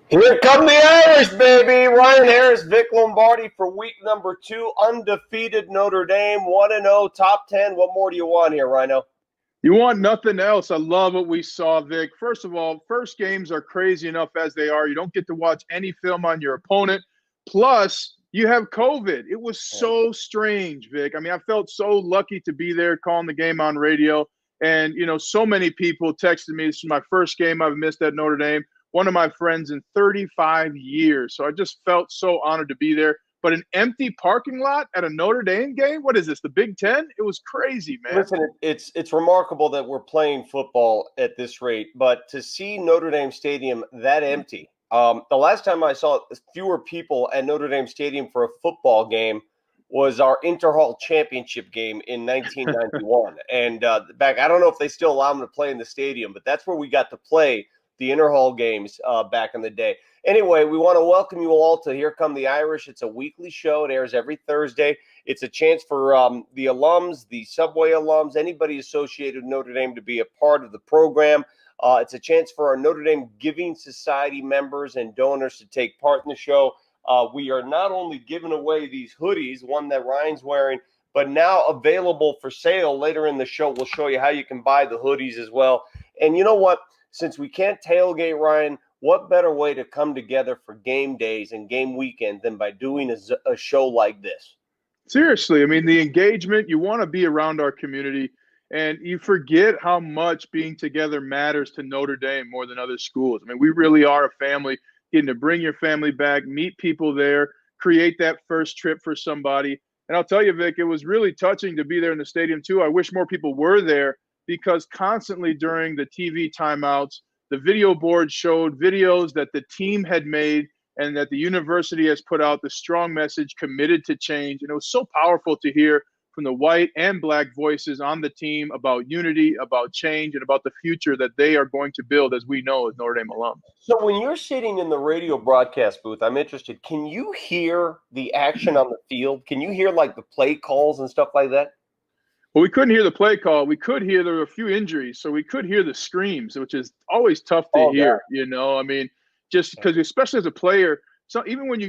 Here come the Irish, baby. Ryan Harris, Vic Lombardi for week number 2. Undefeated Notre Dame, 1-0, top 10. What more do you want here, Rhino? You want nothing else. I love what we saw, Vic. First of all, first games are crazy enough as they are. You don't get to watch any film on your opponent. Plus, you have COVID. It was so strange, Vic. I mean, I felt so lucky to be there calling the game on radio. And, you know, so many people texted me. This is my first game I've missed at Notre Dame. One of my friends in 35 years. So I just felt so honored to be there. But an empty parking lot at a Notre Dame game? What is this, the Big Ten? It was crazy, man. Listen, it's remarkable that we're playing football at this rate. But to see Notre Dame Stadium that empty, the last time I saw fewer people at Notre Dame Stadium for a football game was our Interhall championship game in 1991. And back, I don't know if they still allow them to play in the stadium, but that's where we got to play the Interhall games back in the day. Anyway, we want to welcome you all to Here Come the Irish. It's a weekly show. It airs every Thursday. It's a chance for the alums, the Subway alums, anybody associated with Notre Dame to be a part of the program. It's a chance for our Notre Dame Giving Society members and donors to take part in the show. We are not only giving away these hoodies, one that Ryan's wearing, but now available for sale later in the show. We'll show you how you can buy the hoodies as well. And you know what? Since we can't tailgate, Ryan, what better way to come together for game days and game weekend than by doing a show like this? Seriously, I mean, the engagement, you want to be around our community, and you forget how much being together matters to Notre Dame more than other schools. I mean, we really are a family. Getting to bring your family back, meet people there, create that first trip for somebody. And I'll tell you, Vic, it was really touching to be there in the stadium, too. I wish more people were there because constantly during the TV timeouts, the video board showed videos that the team had made and that the university has put out the strong message, committed to change. And it was so powerful to hear from the white and black voices on the team about unity, about change, and about the future that they are going to build, as we know, as Notre Dame alums. So when you're sitting in the radio broadcast booth, I'm interested, can you hear the action on the field? Can you hear, like, the play calls and stuff like that? Well, we couldn't hear the play call. We could hear there were a few injuries, so we could hear the screams, which is always tough to hear. You know, I mean, just because, especially as a player, so even when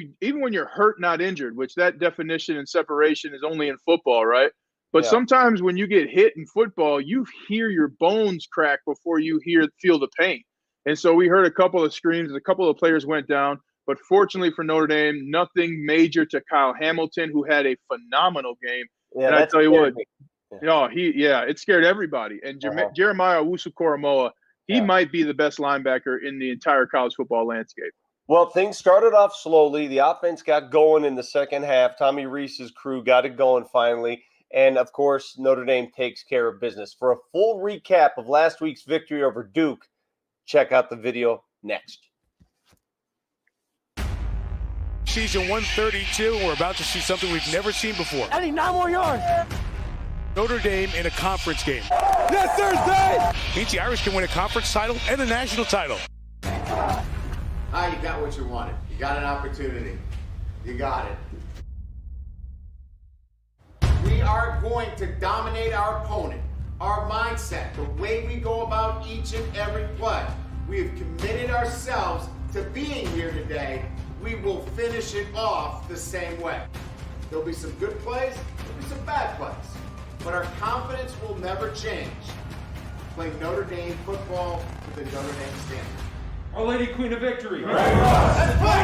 you're hurt, not injured, which that definition and separation is only in football, right? But sometimes when you get hit in football, you hear your bones crack before you feel the pain. And so we heard a couple of screams, a couple of players went down. But fortunately for Notre Dame, nothing major to Kyle Hamilton, who had a phenomenal game. Yeah, and I tell you what. It scared everybody. And Jeremiah Owusu-Koramoah, he might be the best linebacker in the entire college football landscape. Well, things started off slowly. The offense got going in the second half. Tommy Rees's crew got it going finally. And, of course, Notre Dame takes care of business. For a full recap of last week's victory over Duke, check out the video next. Season 132, we're about to see something we've never seen before. I need 9 more yards. Notre Dame in a conference game. Yes, Thursday! Means the Irish can win a conference title and a national title. You got what you wanted. You got an opportunity. You got it. We are going to dominate our opponent, our mindset, the way we go about each and every play. We have committed ourselves to being here today. We will finish it off the same way. There'll be some good plays, there'll be some bad plays. But our confidence will never change. Playing Notre Dame football with the Notre Dame standard. Our Lady Queen of Victory. Let's play!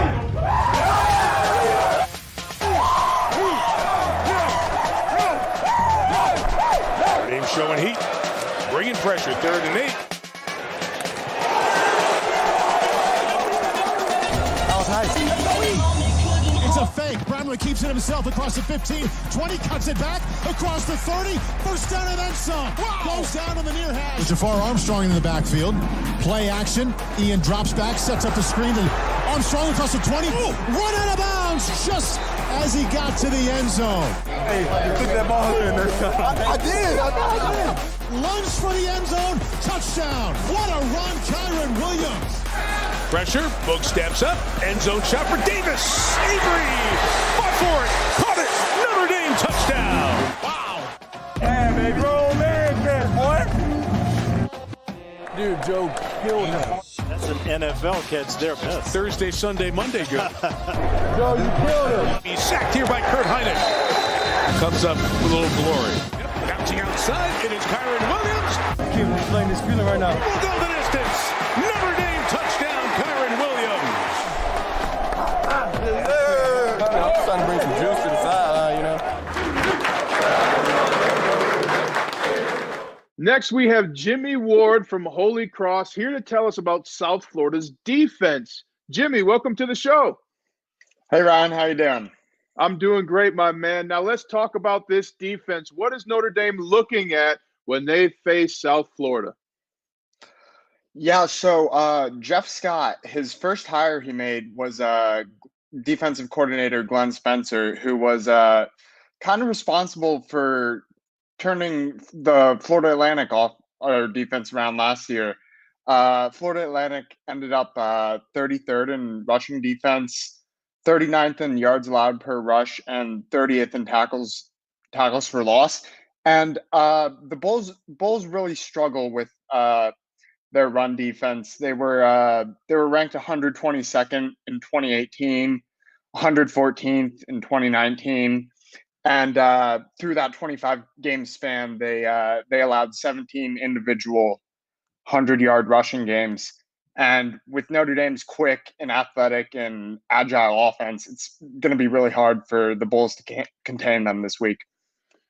Notre Dame showing heat, bringing pressure, 3rd and 8. It's a fake. Bramlett keeps it himself across the 15. 20 cuts it back across the 30. First down and then some. Goes down to the near hash. Jafar Armstrong in the backfield. Play action. Ian drops back, sets up the screen. Armstrong across the 20. Run out of bounds just as he got to the end zone. Hey, you took that ball in there. I did. Lunge for the end zone. Touchdown. What a run, Kyron Williams. Pressure, Book steps up, end zone shot for Davis. Avery, fought for it, caught it, Notre Dame touchdown. Wow. Man, baby. Roll man, boy. Dude, Joe killed him. That's an NFL catch there, miss. Thursday, Sunday, Monday, good. Joe, you killed him. He's sacked here by Kurt Heineck. Comes up with a little glory. Yep, bouncing outside, it is Kyron Williams. Keep displaying this feeling right now. Will go the distance. Notre Dame touchdown, Kyron Williams. I'm just trying to bring some juice to the sideline, you know. Next, we have Jimmy Ward from Holy Cross here to tell us about South Florida's defense. Jimmy, welcome to the show. Hey, Ryan, how you doing? I'm doing great, my man. Now let's talk about this defense. What is Notre Dame looking at when they face South Florida? Yeah, so Jeff Scott, his first hire he made was defensive coordinator Glenn Spencer, who was kind of responsible for turning the Florida Atlantic off our defense around last year. Florida Atlantic ended up 33rd in rushing defense, 39th in yards allowed per rush, and 30th in tackles for loss. And the Bulls really struggle with their run defense. They were ranked 122nd in 2018, 114th in 2019. And through that 25-game span, they allowed 17 individual 100-yard rushing games. And with Notre Dame's quick and athletic and agile offense, it's going to be really hard for the Bulls to contain them this week.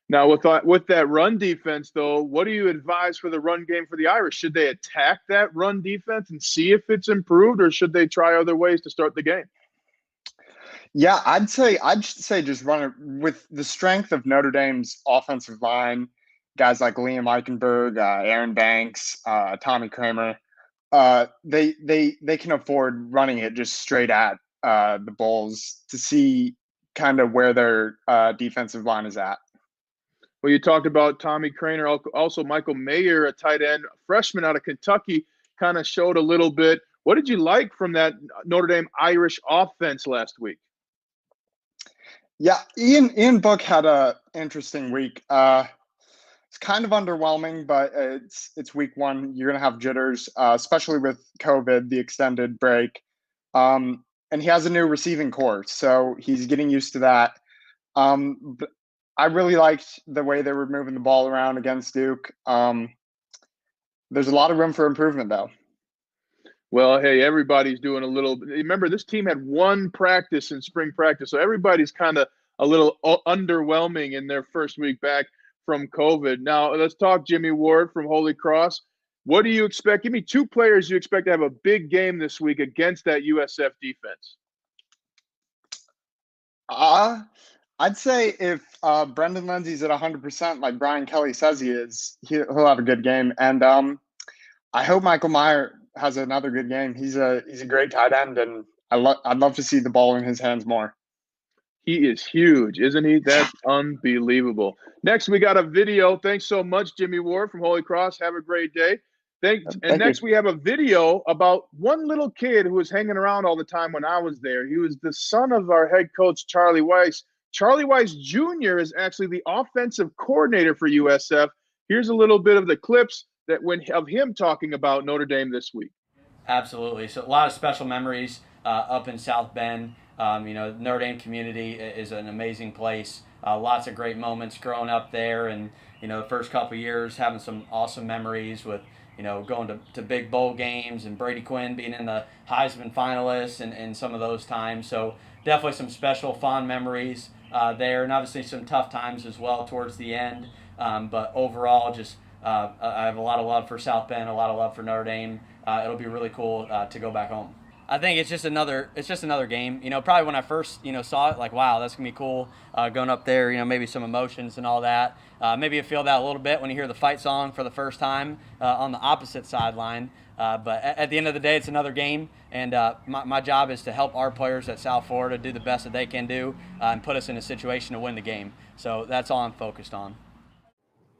Now, with that run defense, though, what do you advise for the run game for the Irish? Should they attack that run defense and see if it's improved, or should they try other ways to start the game? Yeah, I'd say just run it with the strength of Notre Dame's offensive line, guys like Liam Eichenberg, Aaron Banks, Tommy Kramer. They can afford running it just straight at the Bulls to see kind of where their defensive line is at. Well, you talked about Tommy Kramer, also Michael Mayer, a tight end, freshman out of Kentucky, kind of showed a little bit. What did you like from that Notre Dame Irish offense last week? Yeah, Ian Book had a interesting week. It's kind of underwhelming, but it's week one. You're gonna have jitters, especially with COVID, the extended break. And he has a new receiving core, so he's getting used to that. But I really liked the way they were moving the ball around against Duke. There's a lot of room for improvement, though. Well, hey, everybody's doing a little – remember, this team had one practice in spring practice, so everybody's kind of a little underwhelming in their first week back from COVID. Now, let's talk Jimmy Ward from Holy Cross. What do you expect? Give me two players you expect to have a big game this week against that USF defense. I'd say if Brendan Lindsey's at 100%, like Brian Kelly says he is, he'll have a good game. And I hope Michael Mayer has another good game. He's a great tight end, and I'd love to see the ball in his hands more. He is huge, isn't he? That's unbelievable. Next, we got a video. Thanks so much, Jimmy Ward from Holy Cross. Have a great day. Next, we have a video about one little kid who was hanging around all the time when I was there. He was the son of our head coach, Charlie Weiss. Charlie Weiss Jr. is actually the offensive coordinator for USF. Here's a little bit of the clips of him talking about Notre Dame this week. Absolutely. So a lot of special memories up in South Bend. Notre Dame community is an amazing place. Lots of great moments growing up there, and the first couple of years having some awesome memories with going to big bowl games and Brady Quinn being in the Heisman finalists and some of those times. So definitely some special fond memories there, and obviously some tough times as well towards the end. But overall, just I have a lot of love for South Bend, a lot of love for Notre Dame. It'll be really cool to go back home. I think it's just another game. Probably when I first saw it, like, wow, that's gonna be cool. Going up there, maybe some emotions and all that. Maybe you feel that a little bit when you hear the fight song for the first time on the opposite sideline. But at the end of the day, it's another game, and my job is to help our players at South Florida do the best that they can do and put us in a situation to win the game. So that's all I'm focused on.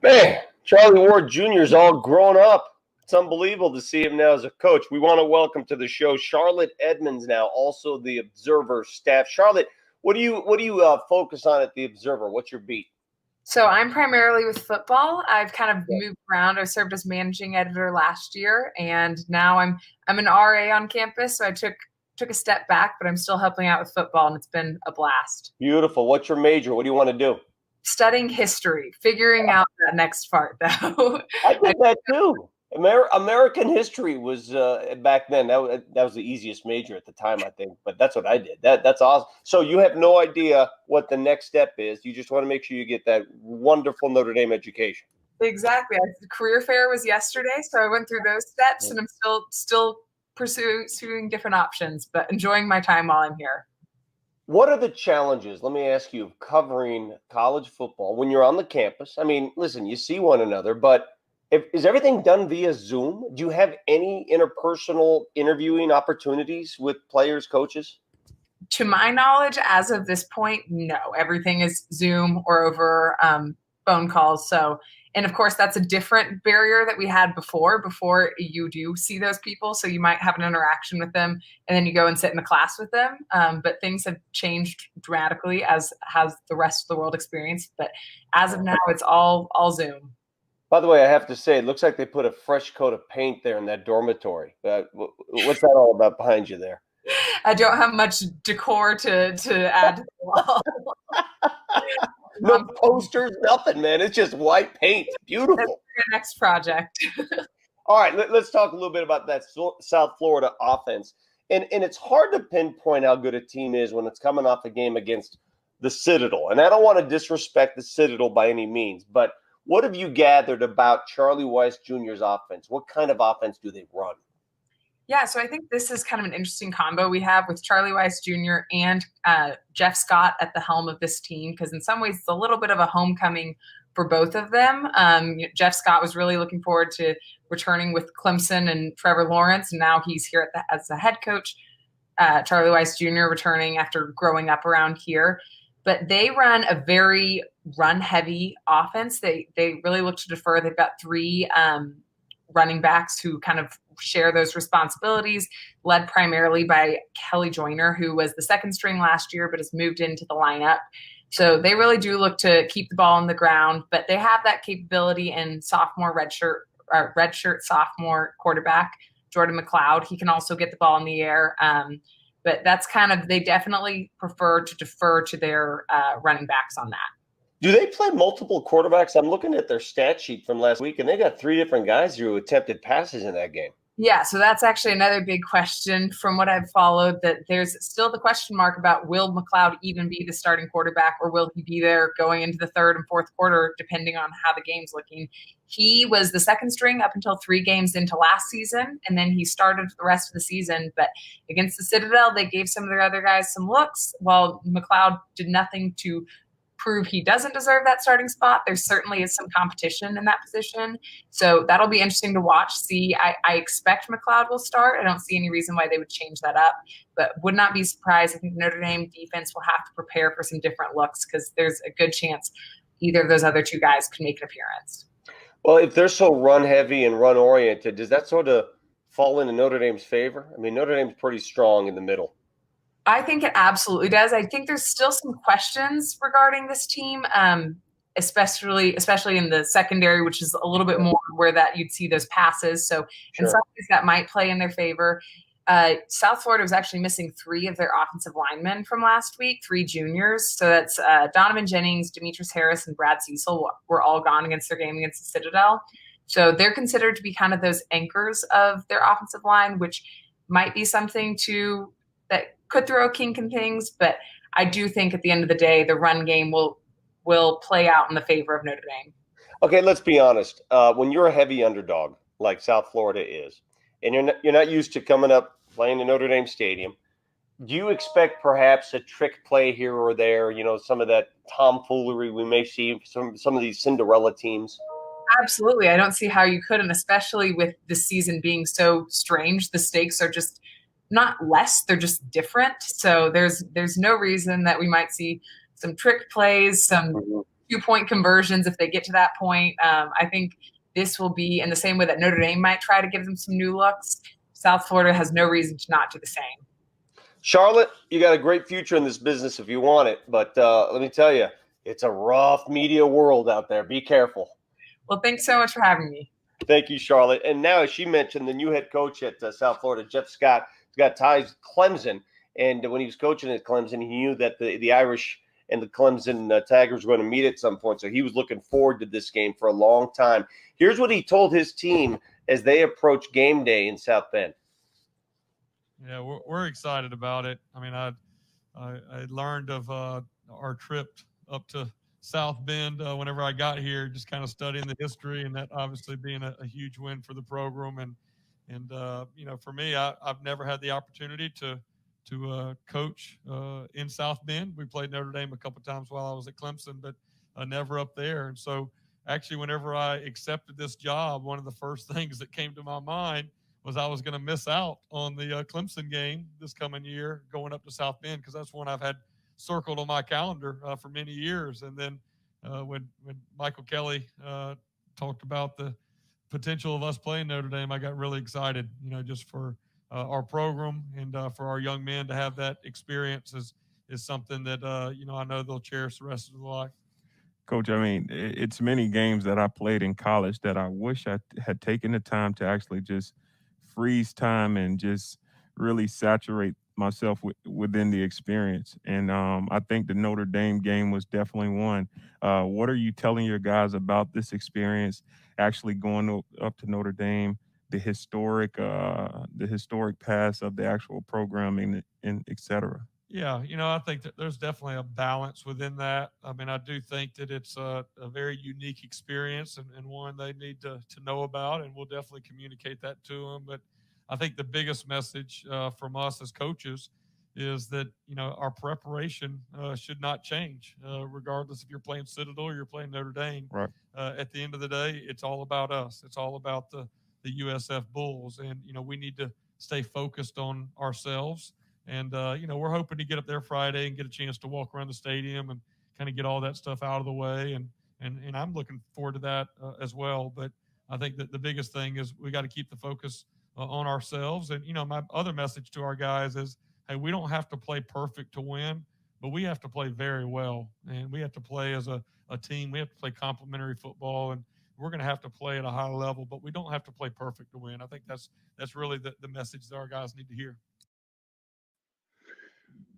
Man, Charlie Ward Jr. is all grown up. It's unbelievable to see him now as a coach. We want to welcome to the show Charlotte Edmonds now, also the Observer staff. Charlotte, what do you focus on at the Observer? What's your beat? So I'm primarily with football. I've kind of moved around. I served as managing editor last year, and now I'm an RA on campus. So I took a step back, but I'm still helping out with football, and it's been a blast. Beautiful. What's your major? What do you want to do? Studying history, figuring out that next part though. I did that too. American history was back then. That was the easiest major at the time, I think. But that's what I did. That's awesome. So you have no idea what the next step is. You just want to make sure you get that wonderful Notre Dame education. Exactly. The career fair was yesterday, so I went through those steps, and I'm still pursuing different options, but enjoying my time while I'm here. What are the challenges, let me ask you, of covering college football when you're on the campus? I mean, listen, you see one another, but is everything done via Zoom? Do you have any interpersonal interviewing opportunities with players, coaches? To my knowledge, as of this point, no. Everything is Zoom or over phone calls. So, and of course, that's a different barrier that we had before you do see those people. So you might have an interaction with them and then you go and sit in the class with them. But things have changed dramatically, as has the rest of the world experienced. But as of now, it's all Zoom. By the way, I have to say, it looks like they put a fresh coat of paint there in that dormitory. What's that all about behind you there? I don't have much decor to add to the wall. No posters, nothing, man. It's just white paint. Beautiful. That's your next project. All right, let's talk a little bit about that South Florida offense. And it's hard to pinpoint how good a team is when it's coming off a game against the Citadel. And I don't want to disrespect the Citadel by any means, but what have you gathered about Charlie Weiss Jr.'s offense? What kind of offense do they run? Yeah, so I think this is kind of an interesting combo we have with Charlie Weiss Jr. and Jeff Scott at the helm of this team, because in some ways it's a little bit of a homecoming for both of them. Jeff Scott was really looking forward to returning with Clemson and Trevor Lawrence, and now he's here as the head coach. Charlie Weiss Jr. returning after growing up around here. But they run a very run-heavy offense. They really look to defer. They've got three running backs who kind of share those responsibilities, led primarily by Kelly Joyner, who was the second string last year but has moved into the lineup. So they really do look to keep the ball on the ground, but they have that capability in redshirt sophomore quarterback Jordan McLeod. He can also get the ball in the air. But that's kind of, they definitely prefer to defer to their running backs on that. Do they play multiple quarterbacks? I'm looking at their stat sheet from last week, and they got three different guys who attempted passes in that game. Yeah, so that's actually another big question from what I've followed, that there's still the question mark about will McLeod even be the starting quarterback, or will he be there going into the third and fourth quarter, depending on how the game's looking. He was the second string up until 3 games into last season, and then he started the rest of the season. But against the Citadel, they gave some of their other guys some looks, while McLeod did nothing to prove he doesn't deserve that starting spot. There certainly is some competition in that position. So that'll be interesting to watch. I expect McLeod will start. I don't see any reason why they would change that up, but would not be surprised. I think Notre Dame defense will have to prepare for some different looks, because there's a good chance either of those other two guys could make an appearance. Well, if they're so run heavy and run oriented, does that sort of fall into Notre Dame's favor? I mean, Notre Dame's pretty strong in the middle. I think it absolutely does. I think there's still some questions regarding this team, especially in the secondary, which is a little bit more where that you'd see those passes. So in some ways that might play in their favor. South Florida was actually missing 3 of their offensive linemen from last week, 3 juniors. So that's Donovan Jennings, Demetrius Harris, and Brad Cecil were all gone against their game against the Citadel. So they're considered to be kind of those anchors of their offensive line, which might be something that could throw a kink in things, but I do think at the end of the day, the run game will play out in the favor of Notre Dame. Okay, let's be honest. When you're a heavy underdog like South Florida is, and you're not used to coming up playing in Notre Dame Stadium, do you expect perhaps a trick play here or there? You know, some of that tomfoolery we may see from some of these Cinderella teams. Absolutely, I don't see how you couldn't, especially with this season being so strange. The stakes are just not less, they're just different. So there's no reason that we might see some trick plays, some 2-point conversions if they get to that point. I think this will be in the same way that Notre Dame might try to give them some new looks. South Florida has no reason to not do the same. Charlotte, you got a great future in this business if you want it. But let me tell you, It's a rough media world out there. Be careful. Well, thanks so much for having me. Thank you, Charlotte. And now, as she mentioned, the new head coach at South Florida, Jeff Scott, has got ties to Clemson. And when he was coaching at Clemson, he knew that the Irish and the Clemson Tigers were going to meet at some point. So he was looking forward to this game for a long time. Here's what he told his team as they approach game day in South Bend. Yeah, we're excited about it. I mean, I learned of our trip up to South Bend whenever I got here, just kind of studying the history, and that obviously being a huge win for the program. And you know, for me, I've never had the opportunity to coach in South Bend. We played Notre Dame a couple times while I was at Clemson, but never up there. And so actually, whenever I accepted this job, one of the first things that came to my mind was I was going to miss out on the Clemson game this coming year going up to South Bend, because that's one I've had circled on my calendar for many years. And then when Michael Kelly talked about the potential of us playing Notre Dame, I got really excited, you know, just for our program and for our young men to have that experience is something that, you know, I know they'll cherish the rest of their life. Coach, I mean, it's many games that I played in college that I wish I had taken the time to actually just freeze time and just really saturate myself within the experience. And I think the Notre Dame game was definitely one. What are you telling your guys about this experience, actually going up to Notre Dame, the historic past of the actual programming and et cetera? Yeah, you know, I think that there's definitely a balance within that. I mean, I do think that it's a very unique experience and one they need to know about, and we'll definitely communicate that to them. But I think the biggest message from us as coaches is that, you know, our preparation should not change, regardless if you're playing Citadel or you're playing Notre Dame. Right. At the end of the day, it's all about us. It's all about the USF Bulls. And, you know, we need to stay focused on ourselves. And, you know, we're hoping to get up there Friday and get a chance to walk around the stadium and kind of get all that stuff out of the way. And I'm looking forward to that as well. But I think that the biggest thing is we got to keep the focus on ourselves. And, you know, my other message to our guys is, hey, we don't have to play perfect to win, but we have to play very well. And we have to play as a team. We have to play complementary football. And we're going to have to play at a high level, but we don't have to play perfect to win. I think that's really the message that our guys need to hear.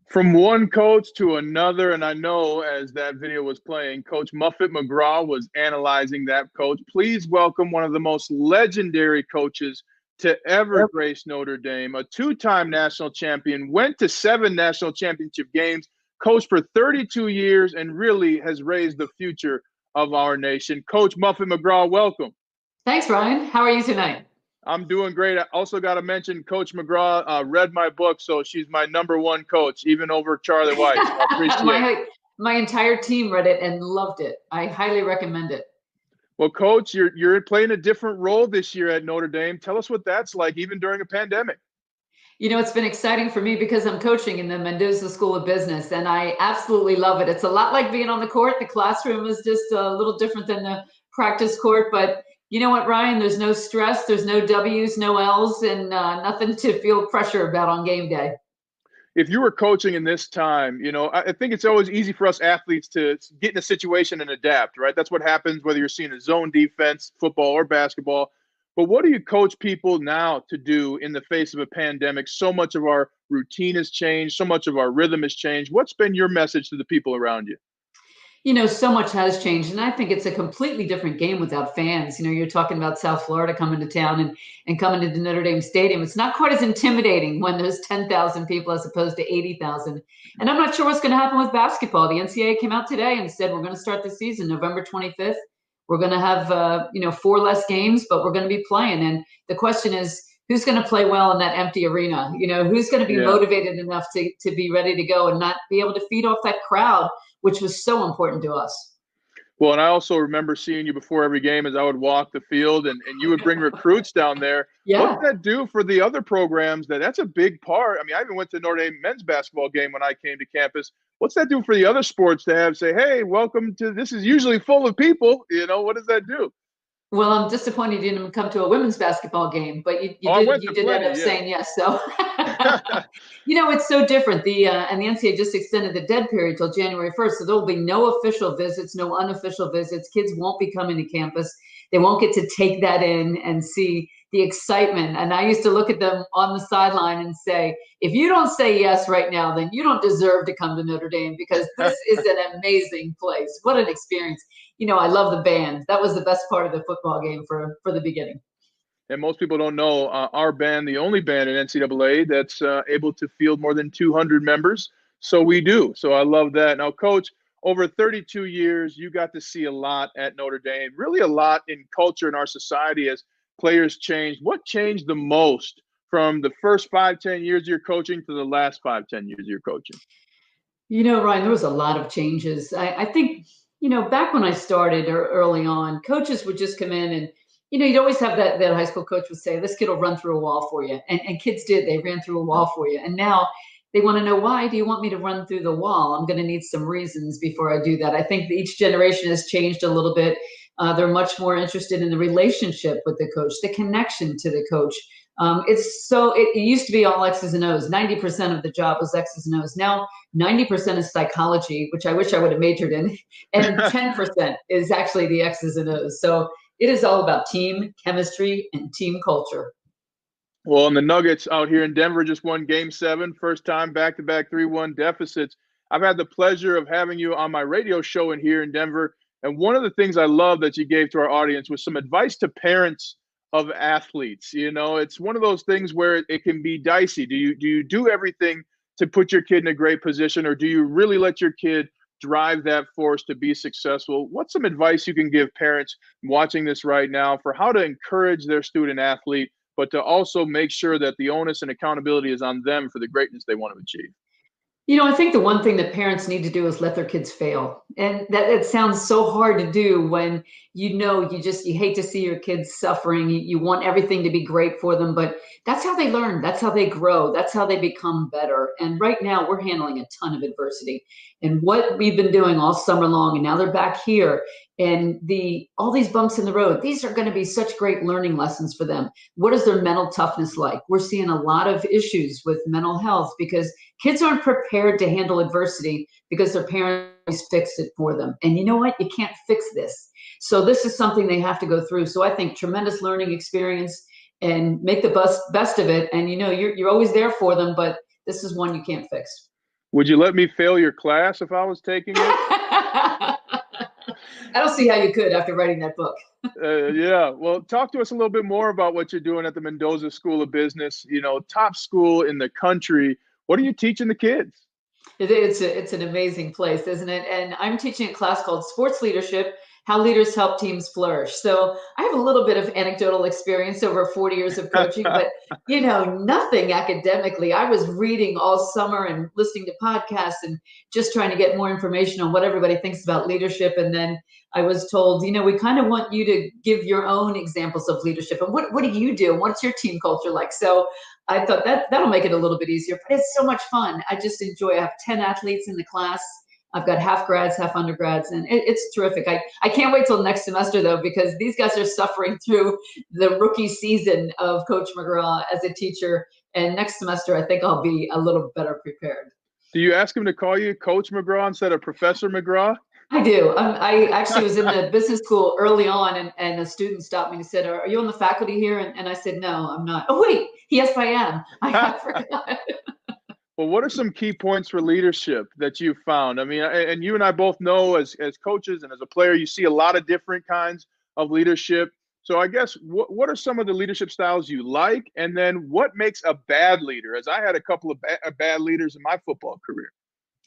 From one coach to another, and I know as that video was playing, Coach McGraw was analyzing that coach. Please welcome one of the most legendary coaches to ever grace Notre Dame, a two-time national champion, went to 7 national championship games, coached for 32 years, and really has raised the future of our nation. Coach McGraw, welcome. Thanks, Ryan. How are you tonight? I'm doing great. I also got to mention Coach McGraw read my book, so she's my #1 coach, even over Charlie Weiss. I appreciate it. My entire team read it and loved it. I highly recommend it. Well, Coach, you're playing a different role this year at Notre Dame. Tell us what that's like, even during a pandemic. You know, it's been exciting for me because I'm coaching in the Mendoza School of Business, and I absolutely love it. It's a lot like being on the court. The classroom is just a little different than the practice court, but you know what, Ryan? There's no stress, there's no W's, no L's, and nothing to feel pressure about on game day. If you were coaching in this time, you know, I think it's always easy for us athletes to get in a situation and adapt, right? That's what happens whether you're seeing a zone defense, football or basketball. But what do you coach people now to do in the face of a pandemic? So much of our routine has changed. So much of our rhythm has changed. What's been your message to the people around you? You know, so much has changed, and I think it's a completely different game without fans. You know, you're talking about South Florida coming to town and coming to the Notre Dame Stadium. It's not quite as intimidating when there's 10,000 people as opposed to 80,000. And I'm not sure what's going to happen with basketball. The NCAA came out today and said we're going to start the season November 25th. We're going to have, 4 less games, but we're going to be playing. And the question is, who's going to play well in that empty arena? You know, who's going to be motivated enough to be ready to go and not be able to feed off that crowd, which was so important to us. Well, and I also remember seeing you before every game as I would walk the field and you would bring recruits down there. Yeah. What did that do for the other programs? That's a big part. I mean, I even went to Notre Dame men's basketball game when I came to campus. What's that do for the other sports to say, hey, welcome to, this is usually full of people. You know, what does that do? Well, I'm disappointed you didn't come to a women's basketball game, but you did end up saying yes. So It's so different. And the NCAA just extended the dead period till January 1st. So there'll be no official visits, no unofficial visits. Kids won't be coming to campus. They won't get to take that in and see the excitement. And I used to look at them on the sideline and say, if you don't say yes right now, then you don't deserve to come to Notre Dame, because this is an amazing place. What an experience. I love the band. That was the best part of the football game for the beginning. And most people don't know our band, the only band in NCAA that's able to field more than 200 members. So we do. So I love that. Now, Coach, over 32 years, you got to see a lot at Notre Dame, really a lot in culture in our society as players changed. What changed the most from the first 5-10 years of your coaching to the last 5-10 years of your coaching? Ryan, there was a lot of changes. I think, back when I started early on, coaches would just come in and, you'd always have that high school coach would say, this kid will run through a wall for you. And kids did. They ran through a wall for you. And now they want to know, why do you want me to run through the wall? I'm going to need some reasons before I do that. I think each generation has changed a little bit. They're much more interested in the relationship with the coach, the connection to the coach. It used to be all X's and O's. 90% of the job was X's and O's. Now 90% is psychology, which I wish I would have majored in, and 10% is actually the X's and O's. So it is all about team chemistry and team culture. Well, and the Nuggets out here in Denver just won Game 7, first time back-to-back 3-1 deficits. I've had the pleasure of having you on my radio show in here in Denver. And one of the things I love that you gave to our audience was some advice to parents of athletes. It's one of those things where it can be dicey. Do you do everything to put your kid in a great position, or do you really let your kid drive that force to be successful? What's some advice you can give parents watching this right now for how to encourage their student athlete, but to also make sure that the onus and accountability is on them for the greatness they want to achieve? I think the one thing that parents need to do is let their kids fail. And that it sounds so hard to do when you hate to see your kids suffering. You want everything to be great for them, but that's how they learn. That's how they grow. That's how they become better. And right now we're handling a ton of adversity. And what we've been doing all summer long, and now they're back here, and all these bumps in the road, these are going to be such great learning lessons for them. What is their mental toughness like? We're seeing a lot of issues with mental health because kids aren't prepared to handle adversity because their parents fixed it for them. And you know what? You can't fix this. So this is something they have to go through. So I think tremendous learning experience, and make the best of it. And you're always there for them, but this is one you can't fix. Would you let me fail your class if I was taking it? I don't see how you could after writing that book. Yeah. Well, talk to us a little bit more about what you're doing at the Mendoza School of Business, top school in the country. What are you teaching the kids? It's an amazing place, isn't it? And I'm teaching a class called Sports Leadership, How Leaders Help Teams Flourish. So I have a little bit of anecdotal experience over 40 years of coaching, but nothing academically. I was reading all summer and listening to podcasts and just trying to get more information on what everybody thinks about leadership. And then I was told, we kind of want you to give your own examples of leadership. And what do you do? What's your team culture like? So I thought that'll make it a little bit easier, but it's so much fun. I just enjoy it. I have 10 athletes in the class. I've got half grads, half undergrads, and it's terrific. I can't wait till next semester, though, because these guys are suffering through the rookie season of Coach McGraw as a teacher. And next semester, I think I'll be a little better prepared. Do you ask him to call you Coach McGraw instead of Professor McGraw? I do. I actually was in the business school early on, and a student stopped me and said, "Are you on the faculty here?" And I said, "No, I'm not." "Oh, wait. Yes, I am." I forgot. Well, what are some key points for leadership that you've found? I mean, and you and I both know as coaches and as a player, you see a lot of different kinds of leadership. So I guess what are some of the leadership styles you like? And then what makes a bad leader? As I had a couple of bad leaders in my football career.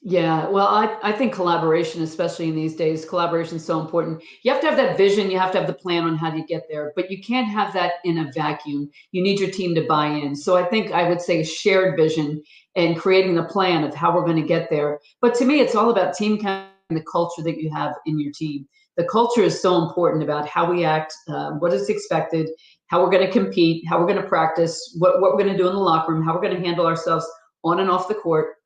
Yeah, well, I think collaboration, especially in these days, collaboration is so important. You have to have that vision. You have to have the plan on how to get there, but you can't have that in a vacuum. You need your team to buy in. So I think I would say shared vision and creating the plan of how we're going to get there. But to me, it's all about team chemistry and the culture that you have in your team. The culture is so important about how we act, what is expected, how we're going to compete, how we're going to practice, what we're going to do in the locker room, how we're going to handle ourselves on and off the court.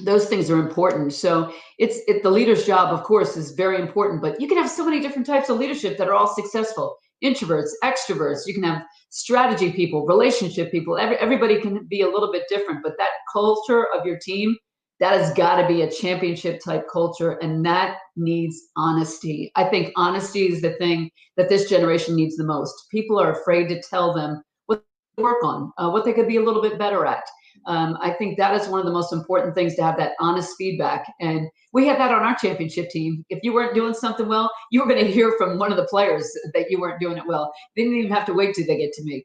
Those things are important. So the leader's job, of course, is very important, but you can have so many different types of leadership that are all successful. introverts, extroverts. You can have strategy people, relationship people. Everybody can be a little bit different, but that culture of your team, that has got to be a championship type culture, and that needs honesty. I think honesty is the thing that this generation needs the most. People are afraid to tell them what they work on, what they could be a little bit better at. I think that is one of the most important things, to have that honest feedback. And we had that on our championship team. If you weren't doing something well, you were going to hear from one of the players that you weren't doing it well. They didn't even have to wait till they get to me.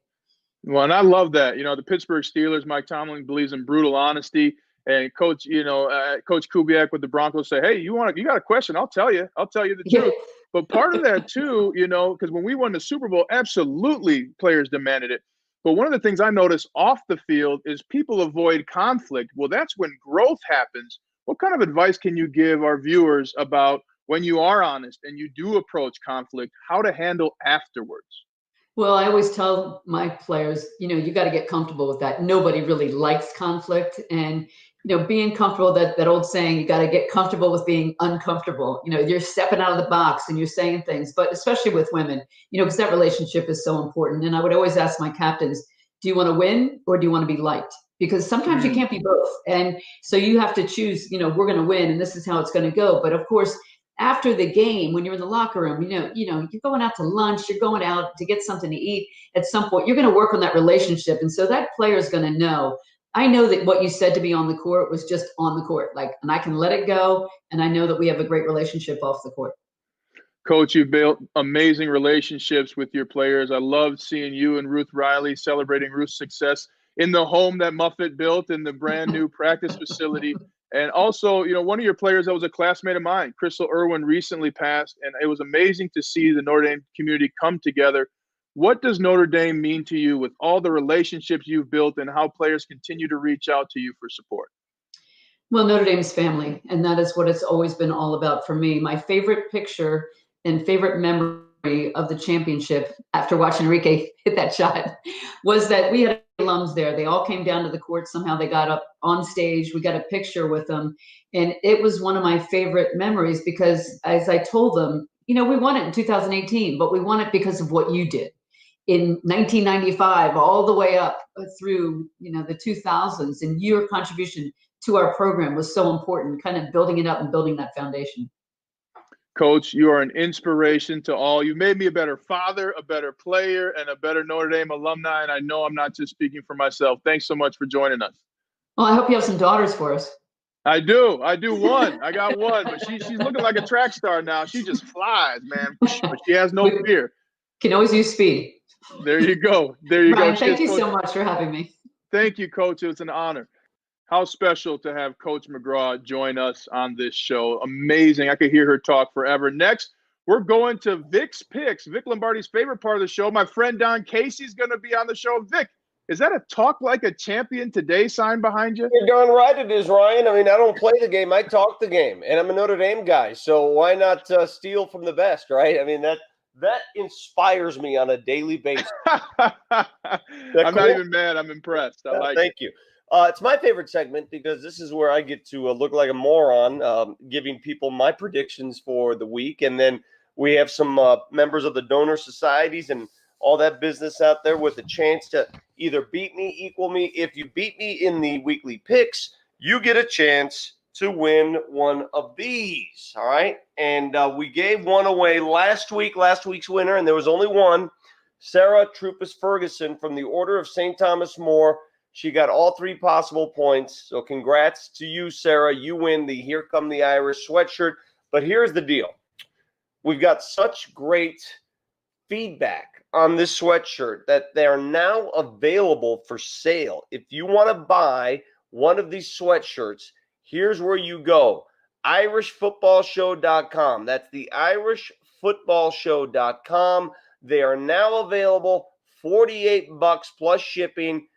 Well, and I love that. The Pittsburgh Steelers, Mike Tomlin believes in brutal honesty. And Coach Kubiak with the Broncos say, hey, you got a question? I'll tell you the truth. But part of that too, because when we won the Super Bowl, absolutely players demanded it. But one of the things I notice off the field is people avoid conflict. Well, that's when growth happens. What kind of advice can you give our viewers about when you are honest and you do approach conflict, how to handle afterwards? Well, I always tell my players, you got to get comfortable with that. Nobody really likes conflict. And, being comfortable, that old saying, you got to get comfortable with being uncomfortable. You're stepping out of the box and you're saying things, but especially with women, because that relationship is so important. And I would always ask my captains, do you want to win or do you want to be liked? Because sometimes you can't be both. And so you have to choose, we're going to win and this is how it's going to go. But of course, after the game, when you're in the locker room, you're going out to lunch, you're going out to get something to eat. At some point, you're going to work on that relationship. And so that player is going to know, I know that what you said to me on the court was just on the court, and I can let it go. And I know that we have a great relationship off the court. Coach, you've built amazing relationships with your players. I loved seeing you and Ruth Riley celebrating Ruth's success in the home that MUFFET built in the brand new practice facility. And also, one of your players that was a classmate of mine, Crystal Irwin, recently passed. And it was amazing to see the Notre Dame community come together. What does Notre Dame mean to you with all the relationships you've built and how players continue to reach out to you for support? Well, Notre Dame's family, and that is what it's always been all about for me. My favorite picture and favorite memory of the championship, after watching Enrique hit that shot, was that we had alums there. They all came down to the court. Somehow they got up on stage. We got a picture with them. And it was one of my favorite memories because, as I told them, we won it in 2018, but we won it because of what you did in 1995, all the way up through, the 2000s. And your contribution to our program was so important, kind of building it up and building that foundation. Coach, you are an inspiration to all. You made me a better father, a better player, and a better Notre Dame alumni. And I know I'm not just speaking for myself. Thanks so much for joining us. Well, I hope you have some daughters for us. I do one. I got one, but she's looking like a track star now. She just flies, man. But she has no fear. Can always use speed. There you go. Ryan, thank you so much for having me. Thank you, Coach. It's an honor. How special to have Coach McGraw join us on this show. Amazing. I could hear her talk forever. Next, we're going to Vic's Picks, Vic Lombardi's favorite part of the show. My friend Don Casey's going to be on the show. Vic, is that a talk like a champion today sign behind you? You're darn right it is, Ryan. I mean, I don't play the game. I talk the game. And I'm a Notre Dame guy. So why not steal from the best, right? I mean, that inspires me on a daily basis. I'm not even mad. I'm impressed. I like Thank you. It's my favorite segment because this is where I get to look like a moron, giving people my predictions for the week. And then we have some members of the donor societies and all that business out there with a chance to either beat me, equal me. If you beat me in the weekly picks, you get a chance to win one of these. All right. And we gave one away last week's winner, and there was only one. Sarah Trupus Ferguson from the Order of St. Thomas More. She got all 3 possible points. So congrats to you, Sarah. You win the Here Come the Irish sweatshirt. But here's the deal. We've got such great feedback on this sweatshirt that they are now available for sale. If you want to buy one of these sweatshirts, here's where you go. IrishFootballShow.com. That's the IrishFootballShow.com. They are now available, $48 plus shipping,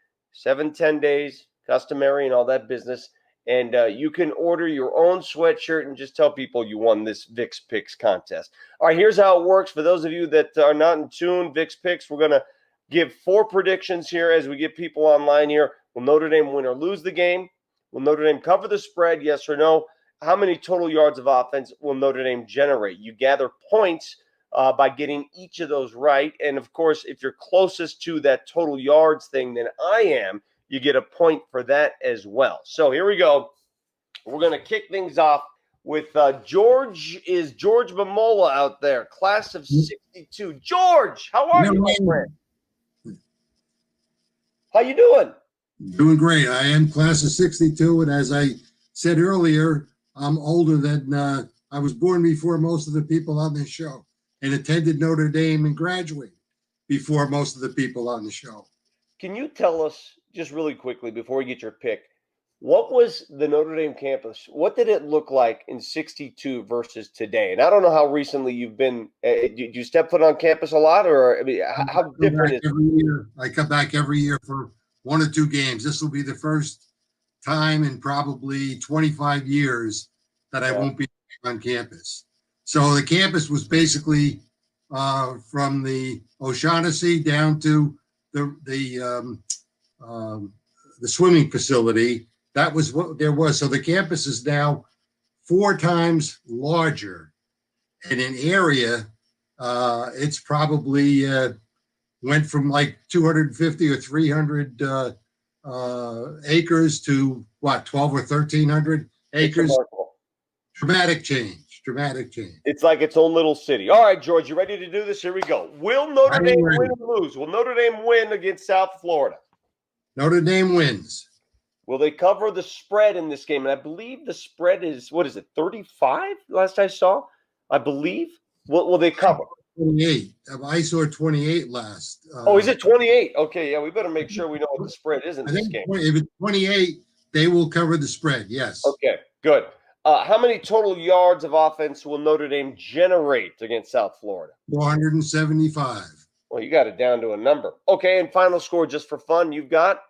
7-10 days, customary and all that business. And you can order your own sweatshirt and just tell people you won this Vic's Picks contest. All right, here's how it works. For those of you that are not in tune, Vic's Picks, we're going to give 4 predictions here as we get people online here. Will Notre Dame win or lose the game? Will Notre Dame cover the spread, yes or no? How many total yards of offense will Notre Dame generate? You gather points by getting each of those right. And, of course, if you're closest to that total yards thing than I am, you get a point for that as well. So here we go. We're going to kick things off with George Mamola out there, class of 62. George, how are you, my friend? How you doing? Doing great. I am class of 62, and as I said earlier, I'm older than I was born before most of the people on this show, and attended Notre Dame and graduated before most of the people on the show. Can you tell us, just really quickly before we get your pick, what was the Notre Dame campus? What did it look like in 62 versus today? And I don't know how recently you've been. Do you step foot on campus a lot, or I mean, how different is it? Every year, I come back every year for 1 or 2 games. This will be the first time in probably 25 years that I won't be on campus. So the campus was basically from the O'Shaughnessy down to the swimming facility. That was what there was. So the campus is now 4 times larger, and in area, it's probably went from like 250 or 300 acres to what, 12 or 1,300 acres. Dramatic change. It's like its own little city. All right, George, you ready to do this? Here we go. Will Notre Dame win or lose? Will Notre Dame win against South Florida? Notre Dame wins. Will they cover the spread in this game? And I believe the spread is, 35 last I saw? I believe. What will they cover? 28. I saw 28 last. Is it 28? Okay, yeah, we better make sure we know what the spread is in this game. If it's 28, they will cover the spread, yes. Okay, good. How many total yards of offense will Notre Dame generate against South Florida? 475. Well, you got it down to a number. Okay, and final score just for fun, you've got?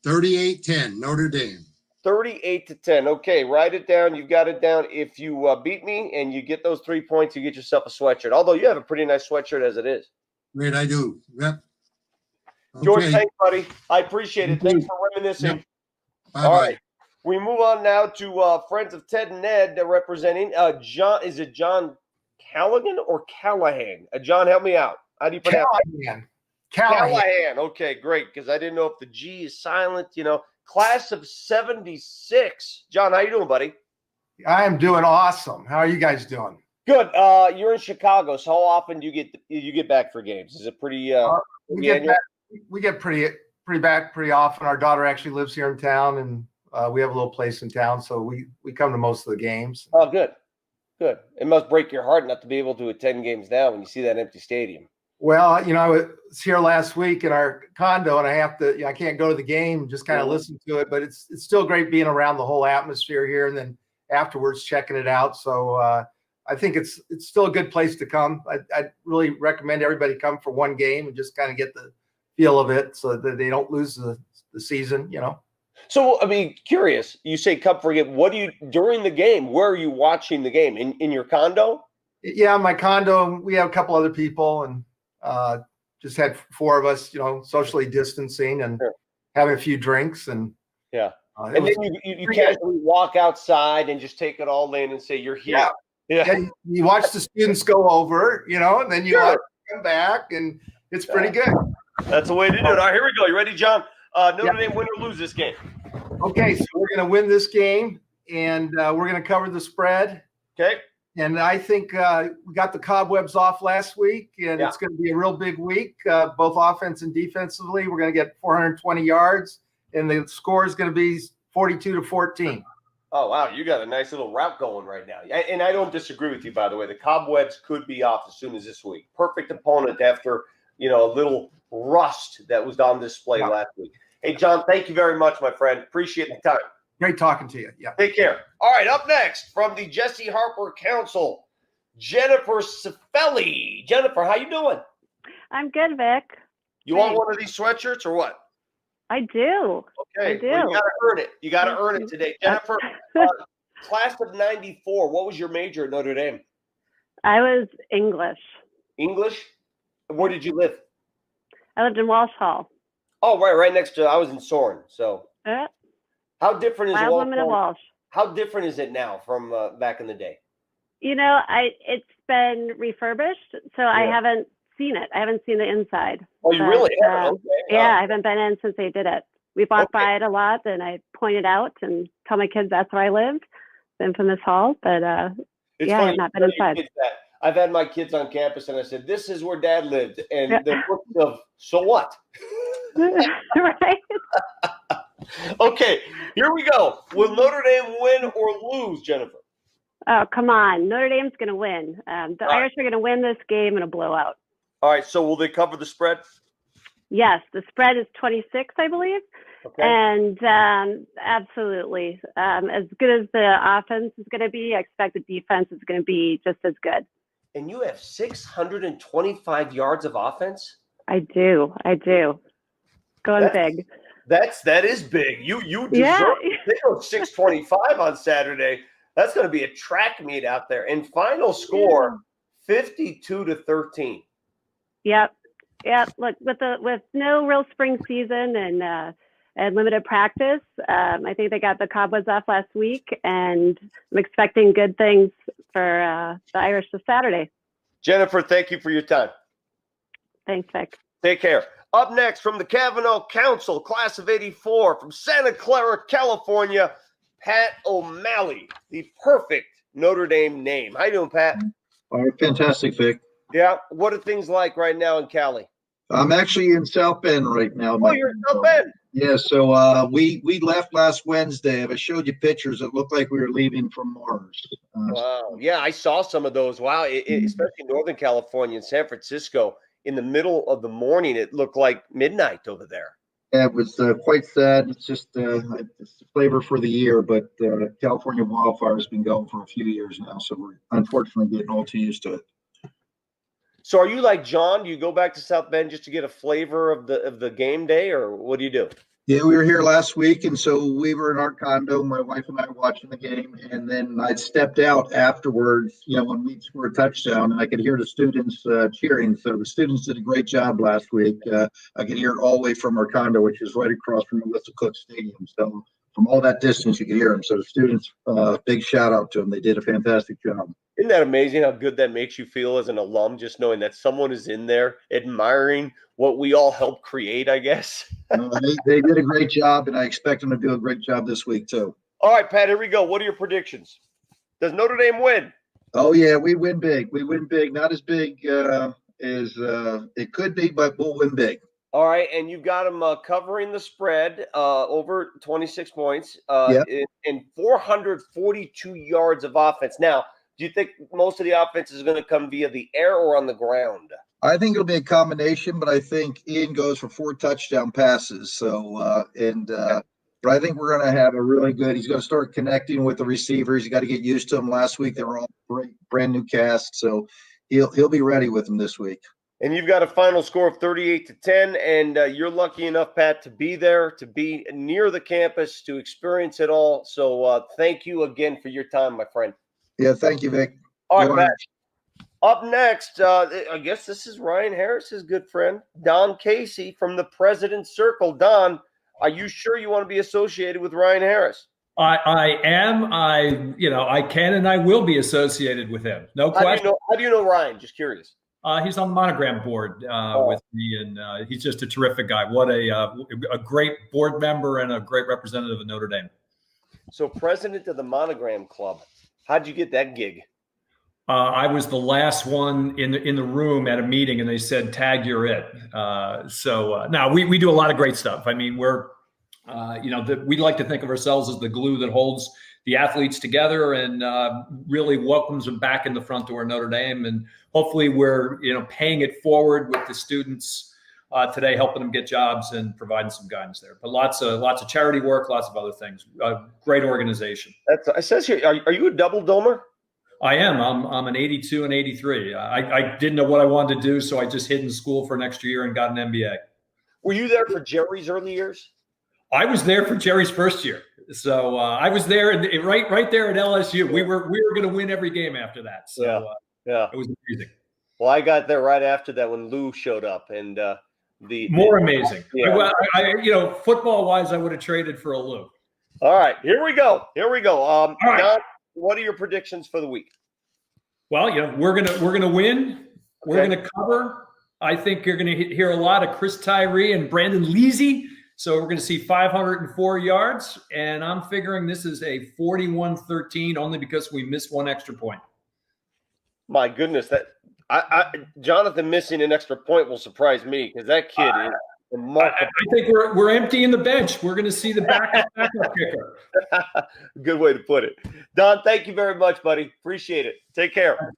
38-10, Notre Dame. 38-10. Okay, write it down. You've got it down. If you beat me and you get those 3 points, you get yourself a sweatshirt. Although you have a pretty nice sweatshirt as it is. Great, I do. Yep. Okay. George, thanks, buddy. I appreciate it. Thanks for reminiscing. Yep. Bye-bye. All right. We move on now to Friends of Ted and Ed representing John. Is it John Callaghan or Callahan? John, help me out. How do you pronounce it? Callahan. Okay, great. Because I didn't know if the G is silent. Class of 76. John, how you doing, buddy? I am doing awesome. How are you guys doing? Good. You're in Chicago. So how often do you get back for games? Is it pretty? We get pretty back pretty often. Our daughter actually lives here in town, and we have a little place in town, so we come to most of the games. Oh, good. It must break your heart not to be able to attend games now when you see that empty stadium. Well, I was here last week in our condo, and I can't go to the game, just kind of listen to it, but it's still great being around the whole atmosphere here, and then afterwards checking it out. So I think it's still a good place to come. I'd really recommend everybody come for one game and just kind of get the feel of it, so that they don't lose the season. So, I mean, curious, you say come for a game. What do you, during the game, where are you watching the game? In your condo? Yeah, my condo. We have a couple other people, and just had 4 of us, socially distancing and having a few drinks. And and then you casually walk outside and just take it all in and say you're here. Yeah. You watch the students go over, and then you watch them come back, and it's pretty good. That's the way to do it. All right, here we go. You ready, John? Notre Dame win or lose this game? Okay, so we're going to win this game, and we're going to cover the spread. Okay. And I think we got the cobwebs off last week, and it's going to be a real big week, both offense and defensively. We're going to get 420 yards, and the score is going to be 42-14. Oh, wow. You got a nice little route going right now. And I don't disagree with you, by the way. The cobwebs could be off as soon as this week. Perfect opponent after, a little rust that was on display last week. Hey, John, thank you very much, my friend. Appreciate the time. Great talking to you. Yeah. Take care. All right, up next from the Jesse Harper Council, Jennifer CIFELLI. Jennifer, how you doing? I'm good, Vic. You want one of these sweatshirts or what? I do. Okay. I do. Well, you got to earn it. You got to earn it today. Jennifer, class of 94, what was your major at Notre Dame? I was English. English? Where did you live? I lived in Walsh Hall. Oh, right next to, I was in Soren. So how different is Walsh? How different is it now from back in the day? It's been refurbished, so I haven't seen it. I haven't seen the inside. Oh, you really haven't? Okay. Yeah, I haven't been in since they did it. We walked by it a lot, and I pointed out and tell my kids that's where I lived, the infamous hall. But It's I funny, have not been inside. I've had my kids on campus, and I said, "This is where Dad lived," and they're looks of, "So what?" Right. Okay, here we go. Will Notre Dame win or lose, Jennifer? Oh, come on. Notre Dame's going to win. The Irish are going to win this game in a blowout. All right, so will they cover the spread? Yes, the spread is 26, I believe. Okay. And absolutely. As good as the offense is going to be, I expect the defense is going to be just as good. And you have 625 yards of offense? I do. Going big. That is big. You deserve it. They go 625 on Saturday. That's going to be a track meet out there. And final score, 52-13. Yep. Look, with no real spring season and limited practice, I think they got the cobwebs off last week, and I'm expecting good things for the Irish this Saturday. Jennifer, thank you for your time. Thanks, Vic. Take care. Up next from the Kavanaugh Council, class of '84, from Santa Clara, California, Pat O'Malley, the perfect Notre Dame name. How you doing, Pat? All right, fantastic, Vic. Yeah. What are things like right now in Cali? I'm actually in South Bend right now. Oh, you're in South Bend? Yeah, so we left last Wednesday. If I showed you pictures, it looked like we were leaving from Mars. Wow. Yeah, I saw some of those. Wow. Especially in Northern California and San Francisco, in the middle of the morning, it looked like midnight over there. Yeah, it was quite sad. It's just it's the flavor for the year, but California wildfire has been going for a few years now, so we're unfortunately getting all too used to it. So are you like John? Do you go back to South Bend just to get a flavor of the game day, or what do you do? Yeah, we were here last week, and so we were in our condo, my wife and I watching the game, and then I stepped out afterwards, when we scored a touchdown, and I could hear the students cheering. So the students did a great job last week. I could hear it all the way from our condo, which is right across from Melissa Cook Stadium. So from all that distance, you could hear them. So the students, big shout out to them. They did a fantastic job. Isn't that amazing how good that makes you feel as an alum, just knowing that someone is in there admiring what we all helped create, I guess? They did a great job, and I expect them to do a great job this week, too. All right, Pat, here we go. What are your predictions? Does Notre Dame win? Oh, yeah, we win big. We win big. Not as big as it could be, but we'll win big. All right, and you've got them covering the spread over 26 points and 442 yards of offense. Now, do you think most of the offense is going to come via the air or on the ground? I think it'll be a combination, but I think Ian goes for 4 touchdown passes. So, but I think we're going to have a really good. He's going to start connecting with the receivers. You got to get used to them. Last week they were all brand new cast, so he'll be ready with them this week. And you've got a final score of 38-10, and you're lucky enough, Pat, to be there, to be near the campus, to experience it all. So thank you again for your time, my friend. Yeah, thank you, Vic. All right, Pat. Up next, I guess this is Ryan Harris's good friend, Don Casey from the President's Circle. Don, are you sure you want to be associated with Ryan Harris? I am. I can and I will be associated with him. No question. How do you know Ryan? Just curious. He's on the Monogram board with me, and he's just a terrific guy. What a great board member and a great representative of Notre Dame. So, president of the Monogram Club. How'd you get that gig? I was the last one in the room at a meeting, and they said, "Tag, you're it." Now we do a lot of great stuff. I mean, we're we like to think of ourselves as the glue that holds the athletes together and really welcomes them back in the front door of Notre Dame. And hopefully, we're paying it forward with the students today, helping them get jobs and providing some guidance there. But lots of charity work, lots of other things. Great organization. It says here, are you a double domer? I am. I'm an 82 and 83. I didn't know what I wanted to do, so I just hid in school for an extra year and got an MBA. Were you there for Jerry's early years? I was there for Jerry's first year. So I was there right there at LSU. We were going to win every game after that. So yeah, it was amazing. Well, I got there right after that when Lou showed up, and more amazing. Yeah. Football wise, I would have traded for a Lou. All right, here we go. All right. Don, what are your predictions for the week? Well, we're gonna win. We're gonna cover. I think you're gonna hear a lot of Chris Tyree and Brandon Leasy. So we're gonna see 504 yards, and I'm figuring this is a 41-13 only because we missed one extra point. My goodness, that Jonathan missing an extra point will surprise me because that kid is remarkable. I think we're emptying the bench. We're going to see the backup kicker. Good way to put it. Don, thank you very much, buddy. Appreciate it. Take care.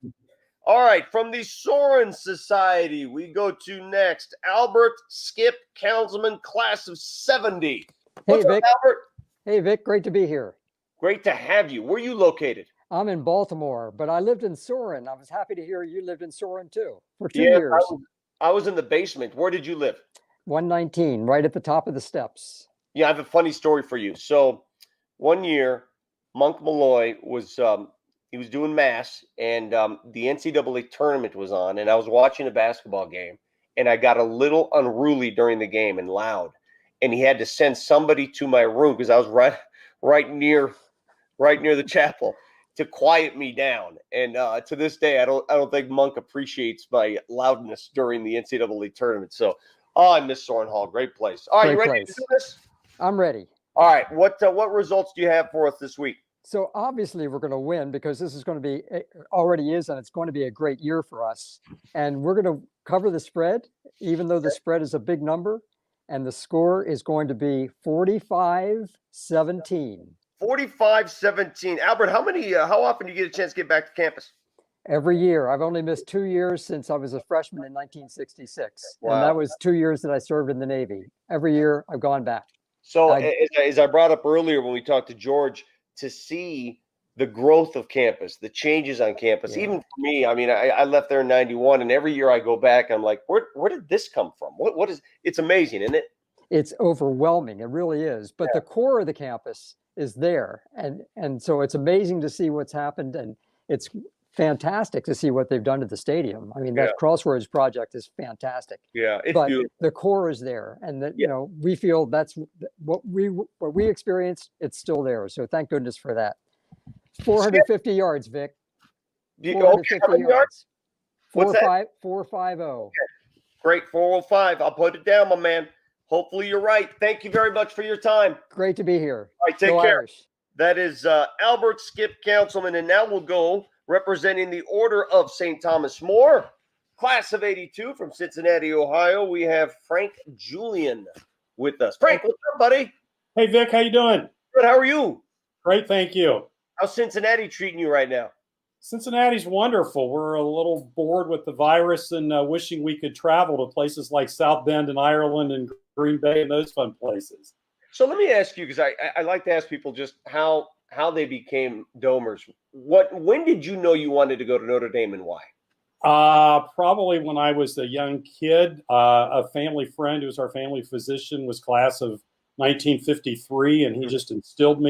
All right, from the Soren Society, we go to next Albert Skip Councilman, class of 70. What's up, Albert? Hey, Vic. Great to be here. Great to have you. Where are you located? I'm in Baltimore, but I lived in Soren. I was happy to hear you lived in Soren too for 2 years. I was in the basement. Where did you live? 119, right at the top of the steps. Yeah, I have a funny story for you. So one year, Monk Malloy was he was doing mass, and the NCAA tournament was on, and I was watching a basketball game, and I got a little unruly during the game and loud, and he had to send somebody to my room because I was right near the chapel, to quiet me down. And to this day, I don't think Monk appreciates my loudness during the NCAA tournament. So, I miss Soren Hall. Great place. All right, you ready to do this? I'm ready. All right. What results do you have for us this week? So obviously we're going to win because this is going to be, already is, and it's going to be a great year for us. And we're going to cover the spread, even though the spread is a big number. And the score is going to be 45-17. 45-17. Albert, how often do you get a chance to get back to campus? Every year. I've only missed 2 years since I was a freshman in 1966. Wow. And that was 2 years that I served in the Navy. Every year I've gone back. So as I brought up earlier when we talked to George, to see the growth of campus, the changes on campus, even for me, I mean, I left there in 91, and every year I go back, I'm like, where did this come from? What is, it's amazing, isn't it? It's overwhelming. It really is. But the core of the campus is there. And so it's amazing to see what's happened, and it's fantastic to see what they've done to the stadium. I mean, that Crossroads project is fantastic. Yeah, it's but beautiful. The core is there, and that we feel that's what we experienced. It's still there. So thank goodness for that. 450 yards, Vic. 450 yards. 450. Okay. Great, 405. I'll put it down, my man. Hopefully you're right. Thank you very much for your time. Great to be here. All right, take care. Irish. That is Albert Skip, Councilman, and now we'll go representing the Order of St. Thomas More, class of 82 from Cincinnati, Ohio. We have Frank Julian with us. Frank, what's up, buddy? Hey, Vic, how you doing? Good. How are you? Great, thank you. How's Cincinnati treating you right now? Cincinnati's wonderful. We're a little bored with the virus and wishing we could travel to places like South Bend and Ireland and Green Bay and those fun places. So let me ask you, because I like to ask people just how they became Domers. When did you know you wanted to go to Notre Dame, and why? Probably when I was a young kid. A family friend who was our family physician was class of 1953, and he just instilled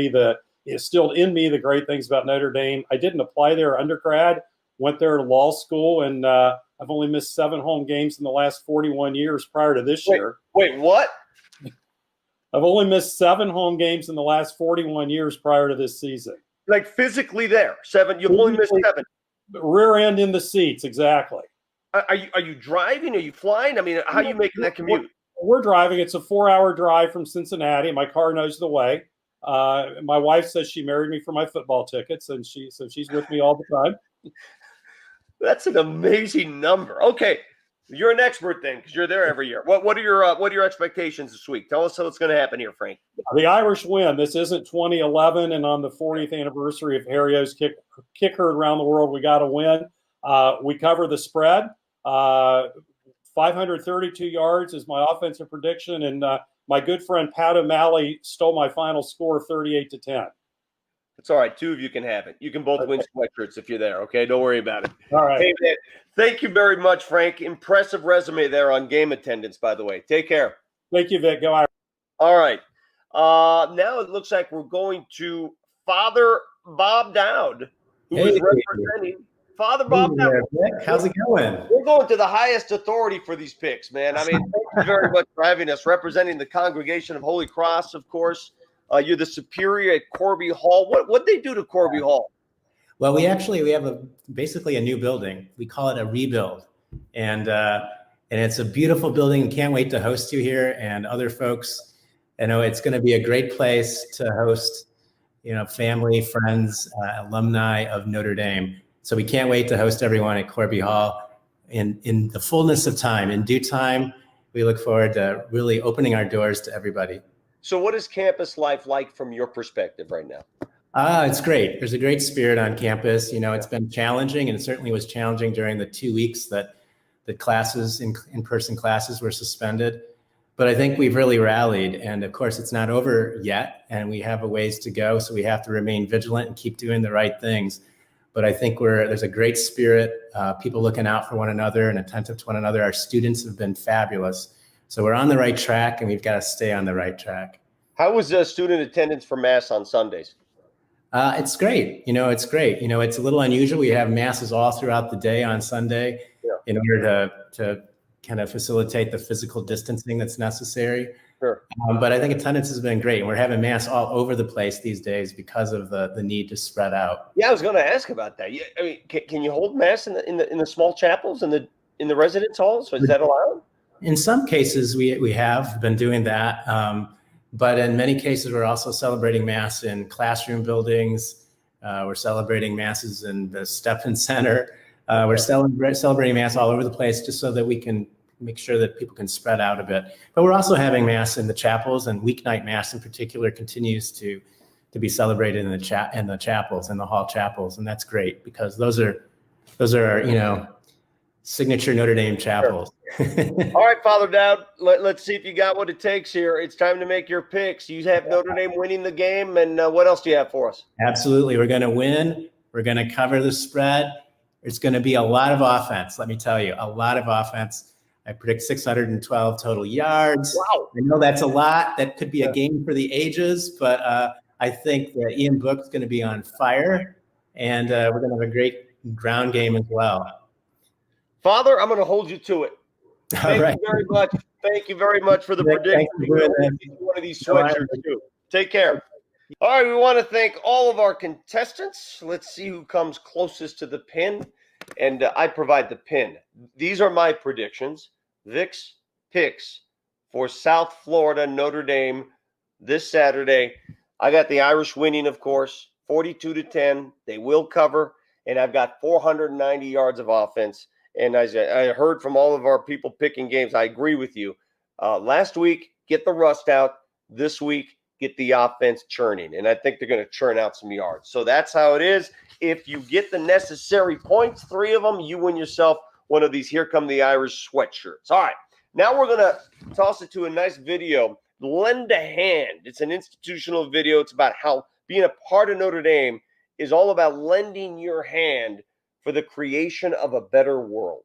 in me the great things about Notre Dame. I didn't apply there undergrad, went there to law school, and I've only missed 7 home games in the last 41 years prior to this year. Wait, what? I've only missed 7 home games in the last 41 years prior to this season. Like physically there, 7. You've only missed 7. Rear end in the seats, exactly. Are you driving? Are you flying? I mean, how are you making that commute? We're driving. It's a 4-hour drive from Cincinnati. My car knows the way. My wife says she married me for my football tickets, and she's with me all the time. That's an amazing number. Okay. You're an expert then, because you're there every year. What are your expectations this week? Tell us what's going to happen here, Frank. The Irish win. This isn't 2011, and on the 40th anniversary of Harry O's kick heard around the world, we got to win. We cover the spread. 532 yards is my offensive prediction, and my good friend Pat O'Malley stole my final score of 38-10. It's all right. 2 of you can have it. You can both win sweatshirts if you're there. Okay, don't worry about it. All right. Hey, man, thank you very much, Frank. Impressive resume there on game attendance, by the way. Take care. Thank you, Vic. Go Irish. All right. Now it looks like we're going to Father Bob Dowd, who is representing Father Bob Dowd. How's it going? We're going to the highest authority for these picks, man. I mean, thank you very much for having us, representing the Congregation of Holy Cross, of course. You're the superior at Corby Hall. What they do to Corby Hall? Well, we have basically a new building. We call it a rebuild, and it's a beautiful building. And can't wait to host you here and other folks. I know it's going to be a great place to host, family, friends, alumni of Notre Dame. So we can't wait to host everyone at Corby Hall in the fullness of time. In due time, we look forward to really opening our doors to everybody. So what is campus life like from your perspective right now? It's great. There's a great spirit on campus. It's been challenging, and it certainly was challenging during the 2 weeks that the classes, in-person classes, were suspended. But I think we've really rallied, and of course it's not over yet, and we have a ways to go, so we have to remain vigilant and keep doing the right things. But I think there's a great spirit, people looking out for one another and attentive to one another. Our students have been fabulous. So we're on the right track, and we've got to stay on the right track. How was student attendance for Mass on Sundays? It's great. It's great. It's a little unusual. We have masses all throughout the day on Sunday in order to kind of facilitate the physical distancing that's necessary. Sure. But I think attendance has been great. And we're having mass all over the place these days because of the need to spread out. Yeah, I was going to ask about that. I mean, can you hold mass in the small chapels in the residence halls? Is that allowed? In some cases, we have been doing that. But in many cases, we're also celebrating Mass in classroom buildings. We're celebrating Masses in the Stephan Center. We're celebrating Mass all over the place just so that we can make sure that people can spread out a bit. But we're also having Mass in the chapels, and weeknight Mass in particular continues to be celebrated in the chapels, in the hall chapels. And that's great because those are signature Notre Dame chapels. All right, Father Dowd, let's see if you got what it takes here. It's time to make your picks. You have Notre Dame winning the game, and what else do you have for us? Absolutely. We're going to win. We're going to cover the spread. It's going to be a lot of offense, let me tell you, a lot of offense. I predict 612 total yards. Wow. I know that's a lot. That could be a game for the ages, but I think that Ian Book's going to be on fire, and we're going to have a great ground game as well. Father, I'm going to hold you to it. Thank you very much. Thank you very much for the prediction. One of these sweatshirts too. Take care. All right, we want to thank all of our contestants. Let's see who comes closest to the pin, and I provide the pin. These are my predictions. Vic's picks for South Florida Notre Dame this Saturday. I got the Irish winning, of course, 42-10. They will cover, and I've got 490 yards of offense. And as I heard from all of our people picking games, I agree with you. Last week, get the rust out. This week, get the offense churning. And I think they're going to churn out some yards. So that's how it is. If you get the necessary points, 3 of them, you win yourself one of these Here Come the Irish sweatshirts. All right. Now we're going to toss it to a nice video. Lend a Hand. It's an institutional video. It's about how being a part of Notre Dame is all about lending your hand for the creation of a better world.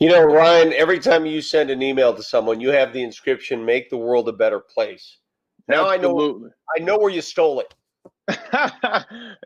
You know, Ryan, every time you send an email to someone, you have the inscription, "Make the world a better place." Now Absolutely. I know where you stole it.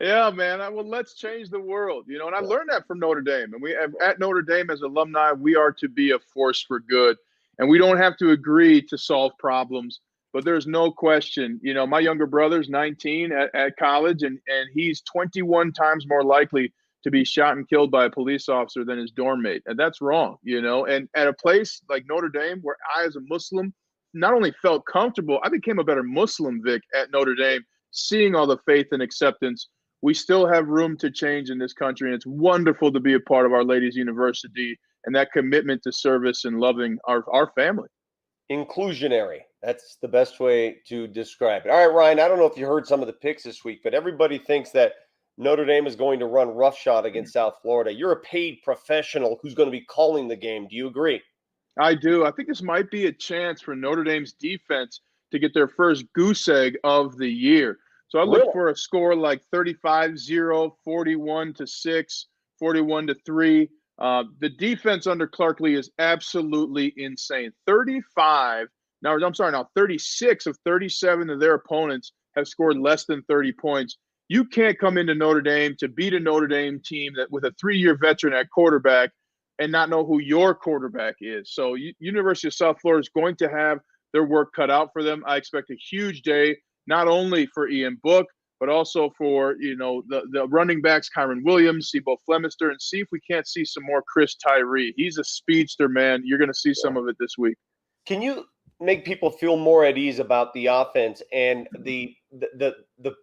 Yeah, man. Well, let's change the world, and I learned that from Notre Dame. And we at Notre Dame as alumni, we are to be a force for good. And we don't have to agree to solve problems. But there's no question, my younger brother's 19 at college, and he's 21 times more likely to be shot and killed by a police officer than his dorm mate. And that's wrong, And at a place like Notre Dame, where I, as a Muslim, not only felt comfortable, I became a better Muslim, Vic, at Notre Dame, seeing all the faith and acceptance. We still have room to change in this country, and it's wonderful to be a part of Our Lady's University and that commitment to service and loving our family. Inclusionary. That's the best way to describe it. All right, Ryan, I don't know if you heard some of the picks this week, but everybody thinks that Notre Dame is going to run roughshod against South Florida. You're a paid professional who's going to be calling the game. Do you agree? I do. I think this might be a chance for Notre Dame's defense to get their first goose egg of the year. So I look Really? for a score like 35-0, 41-6, 41-3. The defense under Clark Lee is absolutely insane. 36 of 37 of their opponents have scored less than 30 points. You can't come into Notre Dame to beat a Notre Dame team that with a 3-year veteran at quarterback and not know who your quarterback is. So University of South Florida is going to have their work cut out for them. I expect a huge day, not only for Ian Book, but also for, the running backs, Kyron Williams, Sebo Flemister, and see if we can't see some more Chris Tyree. He's a speedster, man. You're going to see some of it this week. Can you make people feel more at ease about the offense and the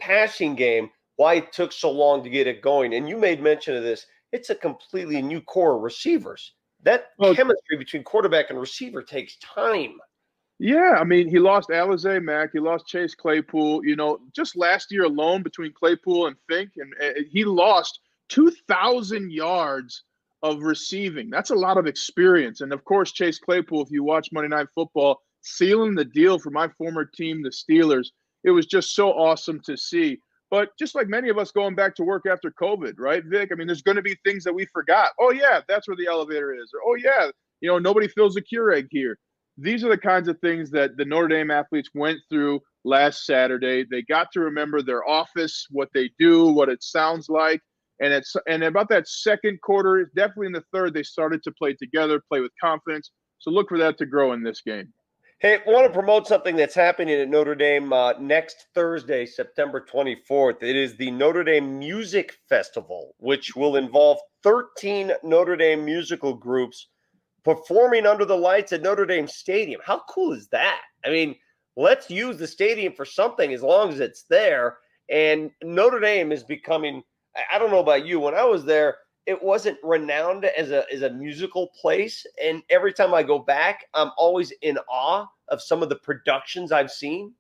passing game, why it took so long to get it going? And you made mention of this. It's a completely new core of receivers. That chemistry between quarterback and receiver takes time. Yeah, I mean, he lost Alizé Mack. He lost Chase Claypool. Just last year alone between Claypool and Fink, and he lost 2,000 yards of receiving. That's a lot of experience. And, of course, Chase Claypool, if you watch Monday Night Football, sealing the deal for my former team, the Steelers. It was just so awesome to see. But just like many of us going back to work after COVID, right, Vic? I mean, there's going to be things that we forgot. Oh, yeah, that's where the elevator is. Or, oh, yeah, nobody fills a Keurig here. These are the kinds of things that the Notre Dame athletes went through last Saturday. They got to remember their office, what they do, what it sounds like. And about that second quarter, definitely in the third, they started to play together, play with confidence. So look for that to grow in this game. Hey, I want to promote something that's happening at Notre Dame next Thursday, September 24th. It is the Notre Dame Music Festival, which will involve 13 Notre Dame musical groups performing under the lights at Notre Dame Stadium. How cool is that? I mean, let's use the stadium for something as long as it's there. And Notre Dame is becoming, I don't know about you, when I was there, it wasn't renowned as a musical place. And every time I go back, I'm always in awe of some of the productions I've seen.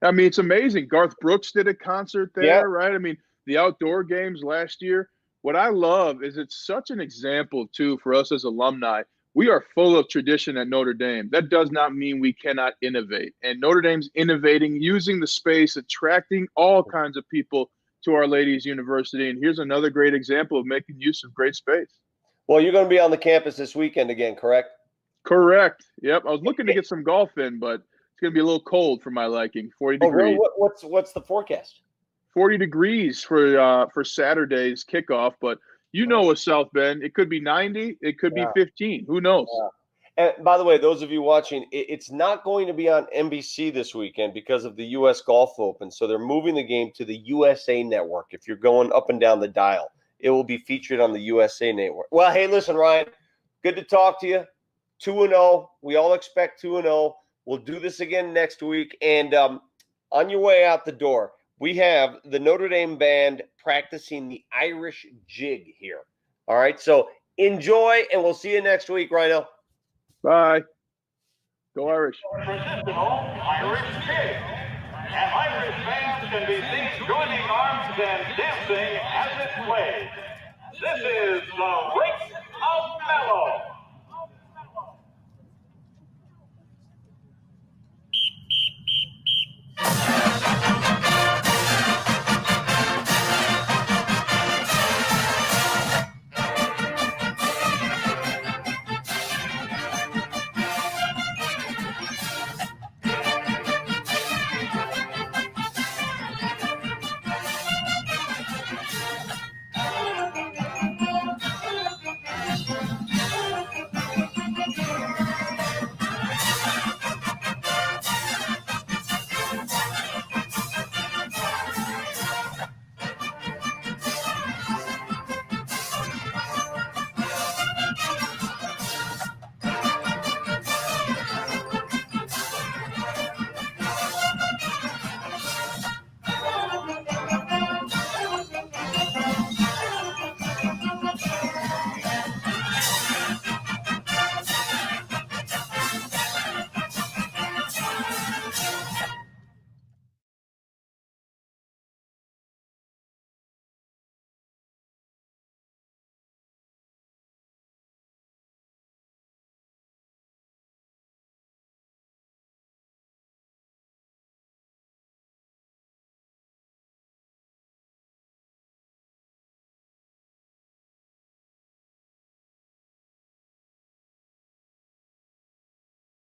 I mean, it's amazing. Garth Brooks did a concert there, right? I mean, the outdoor games last year. What I love is it's such an example, too, for us as alumni. We are full of tradition at Notre Dame. That does not mean we cannot innovate. And Notre Dame's innovating, using the space, attracting all kinds of people to Our Lady's University. And here's another great example of making use of great space. Well, you're going to be on the campus this weekend again, correct? Correct. Yep. I was looking to get some golf in, but it's going to be a little cold for my liking. 40 degrees. Really? What's the forecast? 40 degrees for Saturday's kickoff, but with South Bend, it could be 90, it could be 15. Who knows? Yeah. And by the way, those of you watching, it's not going to be on NBC this weekend because of the U.S. Golf Open. So they're moving the game to the USA Network. If you're going up and down the dial, it will be featured on the USA Network. Well, hey, listen, Ryan, good to talk to you. 2-0. We all expect 2-0. We'll do this again next week. And on your way out the door, we have the Notre Dame band practicing the Irish jig here. All right, so enjoy, and we'll see you next week, Rhino. Bye. Go Irish. Traditional Irish jig. And Irish fans can be seen joining arms and dancing as it plays. This is the Race of Mellow.